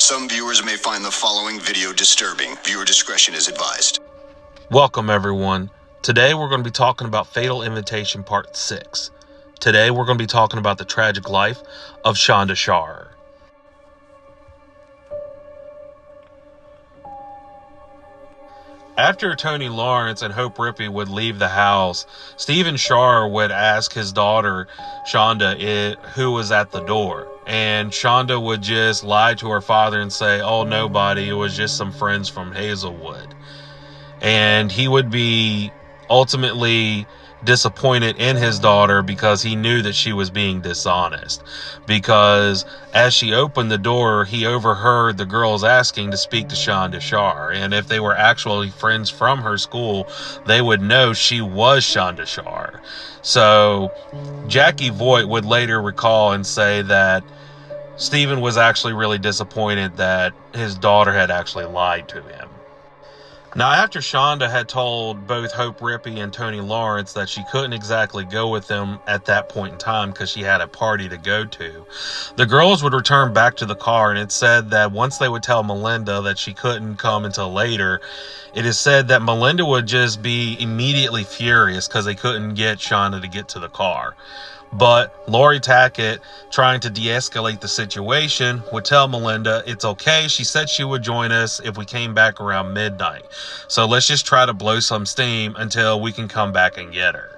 Some viewers may find the following video disturbing. Viewer discretion is advised. Welcome everyone. Today we're going to be talking about Fatal Invitation Part 6. Today we're going to be talking about the tragic life of Shanda Shar. After Tony Lawrence and Hope Rippey would leave the house, Stephen Shar would ask his daughter, Shanda, who was at the door. And Shanda would just lie to her father and say, "Oh, nobody, it was just some friends from Hazelwood." And he would be ultimately disappointed in his daughter because he knew that she was being dishonest. Because as she opened the door, he overheard the girls asking to speak to Shanda Shar. And if they were actually friends from her school, they would know she was Shanda Shar. So Jackie Voigt would later recall and say that Stephen was actually really disappointed that his daughter had actually lied to him. Now, after Shanda had told both Hope Rippey and Tony Lawrence that she couldn't exactly go with them at that point in time because she had a party to go to, the girls would return back to the car, and it said that once they would tell Melinda that she couldn't come until later, it is said that Melinda would just be immediately furious because they couldn't get Shanda to get to the car. But Lori Tackett, trying to de-escalate the situation, would tell Melinda it's okay. She said she would join us if we came back around midnight. So let's just try to blow some steam until we can come back and get her.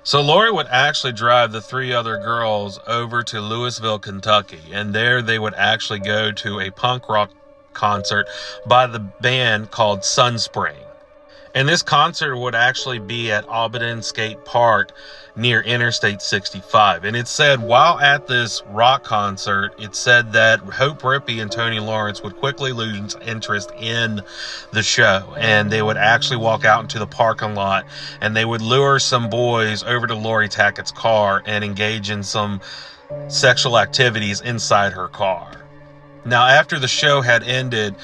So Lori would actually drive the three other girls over to Louisville, Kentucky. And there they would actually go to a punk rock concert by the band called Sunspring. And this concert would actually be at Auburn Skate Park near Interstate 65. And it said while at this rock concert, it said that Hope Rippey and Tony Lawrence would quickly lose interest in the show. And they would actually walk out into the parking lot and they would lure some boys over to Lori Tackett's car and engage in some sexual activities inside her car. Now, after the show had ended,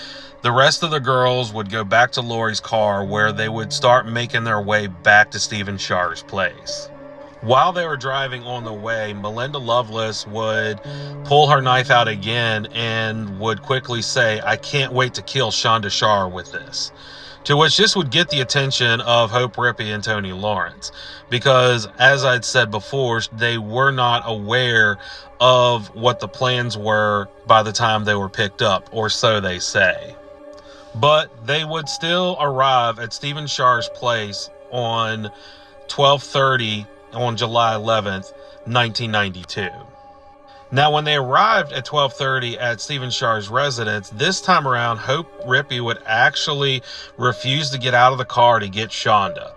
the rest of the girls would go back to Lori's car where they would start making their way back to Stephen Shar's place. While they were driving on the way, Melinda Lovelace would pull her knife out again and would quickly say, "I can't wait to kill Shanda Shar with this." To which this would get the attention of Hope Rippey and Tony Lawrence. Because, as I'd said before, they were not aware of what the plans were by the time they were picked up, or so they say. But they would still arrive at Stephen Shar's place on 12:30 on July 11th, 1992. Now, when they arrived at 12:30 at Stephen Shar's residence, this time around, Hope Rippey would actually refuse to get out of the car to get Shanda.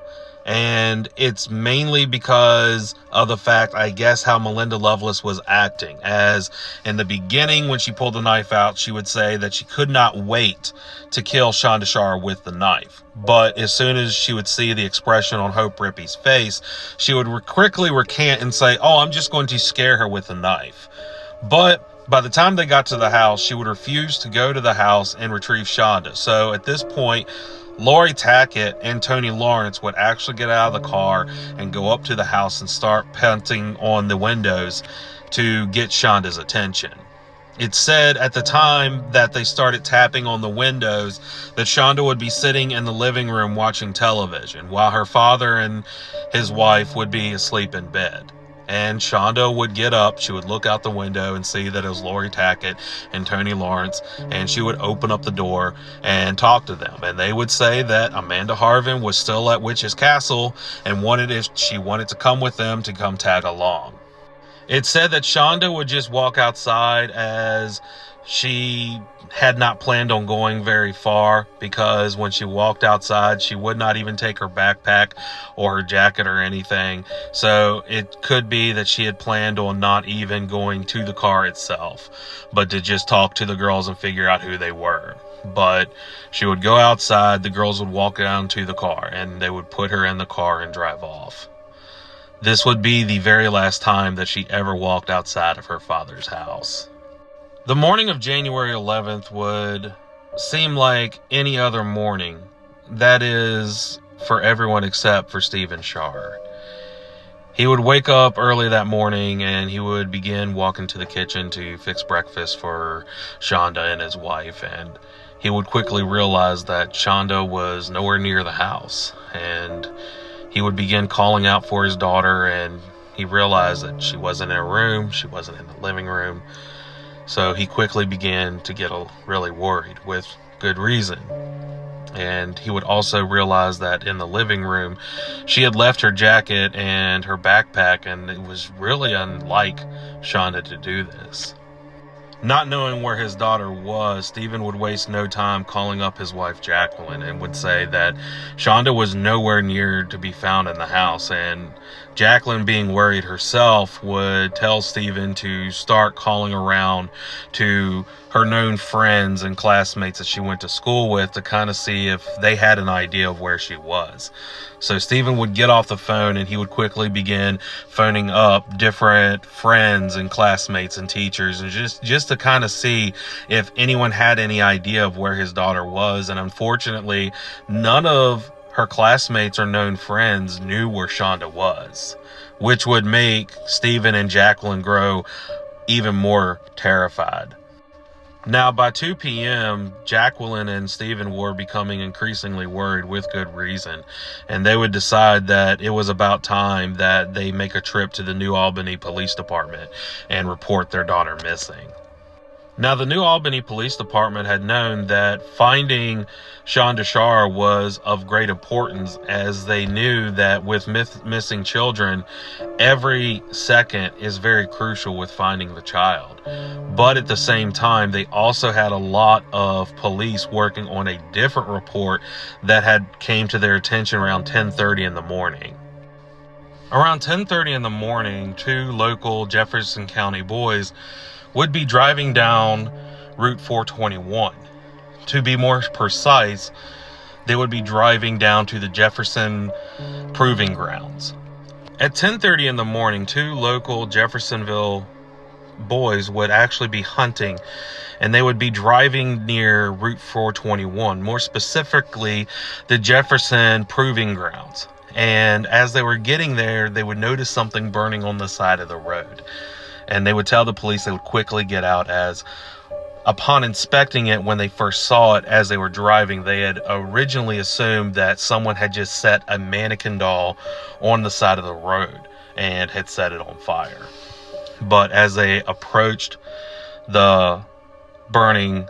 And it's mainly because of the fact, I guess, how Melinda Lovelace was acting. As in the beginning, when she pulled the knife out, she would say that she could not wait to kill Shanda Shar with the knife. But as soon as she would see the expression on Hope Rippey's face, she would quickly recant and say, "Oh, I'm just going to scare her with the knife." But by the time they got to the house, she would refuse to go to the house and retrieve Shanda. So at this point, Lori Tackett and Tony Lawrence would actually get out of the car and go up to the house and start pounding on the windows to get Shanda's attention. It said at the time that they started tapping on the windows that Shanda would be sitting in the living room watching television while her father and his wife would be asleep in bed. And Shanda would get up, she would look out the window and see that it was Lori Tackett and Tony Lawrence, and she would open up the door and talk to them. And they would say that Amanda Harvin was still at Witch's Castle and she wanted to come with them to come tag along. It said that Shanda would just walk outside as she had not planned on going very far, because when she walked outside, she would not even take her backpack or her jacket or anything. So it could be that she had planned on not even going to the car itself, but to just talk to the girls and figure out who they were. But she would go outside, the girls would walk down to the car, and they would put her in the car and drive off. This would be the very last time that she ever walked outside of her father's house. The morning of January 11th would seem like any other morning. That is, for everyone except for Stephen Shar. He would wake up early that morning and he would begin walking to the kitchen to fix breakfast for Shanda and his wife. And he would quickly realize that Shanda was nowhere near the house. And he would begin calling out for his daughter, and he realized that she wasn't in her room, she wasn't in the living room. So he quickly began to get really worried, with good reason. And he would also realize that in the living room, she had left her jacket and her backpack, and it was really unlike Shanda to do this. Not knowing where his daughter was, Stephen would waste no time calling up his wife Jacqueline and would say that Shanda was nowhere near to be found in the house. And Jacqueline, being worried herself, would tell Stephen to start calling around to her known friends and classmates that she went to school with to kind of see if they had an idea of where she was. So Stephen would get off the phone and he would quickly begin phoning up different friends and classmates and teachers, and just to kind of see if anyone had any idea of where his daughter was. And unfortunately, none of her classmates or known friends knew where Shanda was, which would make Stephen and Jacqueline grow even more terrified. Now, by 2 p.m., Jacqueline and Stephen were becoming increasingly worried, with good reason, and they would decide that it was about time that they make a trip to the New Albany Police Department and report their daughter missing. Now, the New Albany Police Department had known that finding Shanda Shar was of great importance, as they knew that with missing children, every second is very crucial with finding the child. But at the same time, they also had a lot of police working on a different report that had came to their attention around 10:30 in the morning. Around 10:30 in the morning, 2 local Jefferson County boys would be driving down Route 421. To be more precise, they would be driving down to the Jefferson Proving Grounds. At 10:30 in the morning, 2 local Jeffersonville boys would actually be hunting, and they would be driving near Route 421, more specifically the Jefferson Proving Grounds. And as they were getting there, they would notice something burning on the side of the road. And they would tell the police they would quickly get out, as upon inspecting it, when they first saw it as they were driving, they had originally assumed that someone had just set a mannequin doll on the side of the road and had set it on fire. But as they approached the burning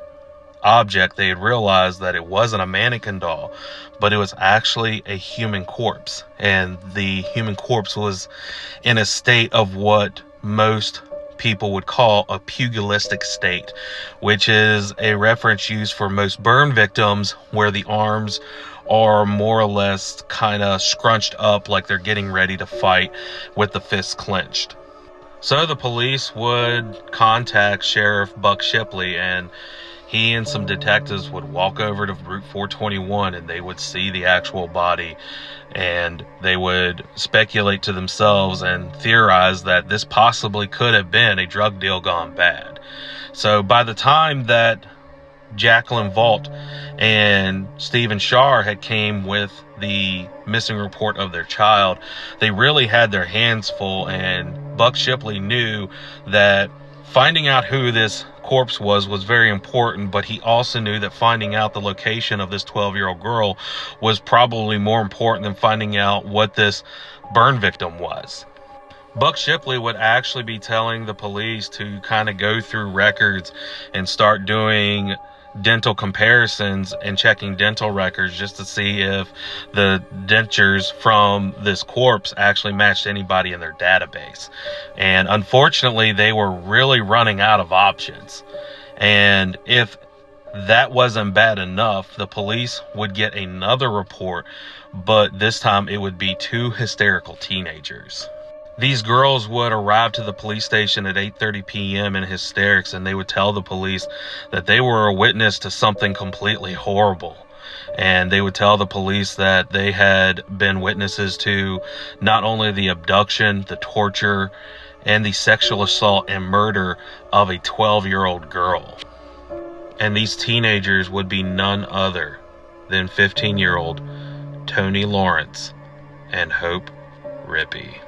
object, they had realized that it wasn't a mannequin doll, but it was actually a human corpse. And the human corpse was in a state of what most people would call a pugilistic state, which is a reference used for most burn victims, where the arms are more or less kind of scrunched up like they're getting ready to fight with the fists clenched. So the police would contact Sheriff Buck Shipley, and he and some detectives would walk over to Route 421, and they would see the actual body, and they would speculate to themselves and theorize that this possibly could have been a drug deal gone bad. So by the time that Jacqueline Vault and Stephen Shar had came with the missing report of their child, they really had their hands full, and Buck Shipley knew that finding out who this corpse was very important, but he also knew that finding out the location of this 12-year-old girl was probably more important than finding out what this burn victim was. Buck Shipley would actually be telling the police to kind of go through records and start doing dental comparisons and checking dental records just to see if the dentures from this corpse actually matched anybody in their database. And unfortunately, they were really running out of options. And if that wasn't bad enough, the police would get another report, but this time it would be 2 hysterical teenagers. These girls would arrive to the police station at 8:30 p.m. in hysterics, and they would tell the police that they were a witness to something completely horrible. And they would tell the police that they had been witnesses to not only the abduction, the torture, and the sexual assault and murder of a 12-year-old girl. And these teenagers would be none other than 15-year-old Tony Lawrence and Hope Rippey.